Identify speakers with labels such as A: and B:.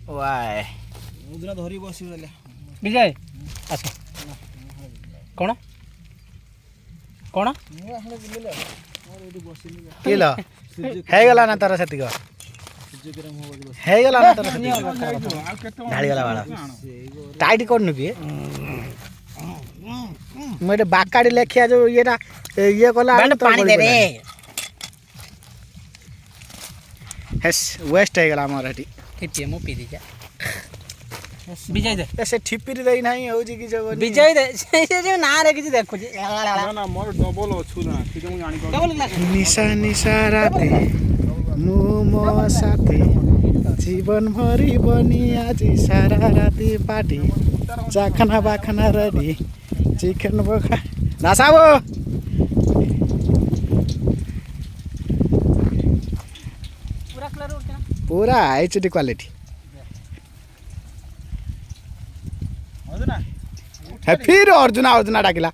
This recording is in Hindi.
A: वाय
B: उदिन धरी बसी
A: विजय अच्छा कौन कौन किलो ହେଇଗଲା ନା ତାର ସେତିକ ହେଇଗଲା ନା ତାର ଢାଳିଗଲା ବାଳ ଟାଇଟ୍ କରୁନୁ କି ମୁଁ ଏଠି ବାକାଡି ଲେଖିଆ ଯୋଉ ଇଏଟା ଇଏ କଲା ପାଣି ଦେରେ ହେସ୍ ୱେଷ୍ଟ ହେଇଗଲା ଆମର ଏଠି ଠିପିଏ ମୁଁ ପିଇ ଦେଇଛେ विजय दे से ठिपिरी देई नाही होउची कि जो विजय दे से जो ना रे किछ देखुची ना ना मोर डबल अछु ना ठीक मु जानि डबल निशा निशा राते मु मो साथी जीवन भरि बनी आज सारा राती पार्टी चाखना बाखना रेडी चिकन बखा नासाबो पूरा कलर उठना पूरा एचडी क्वालिटी फिर अर्जुना अर्जुना डाकिला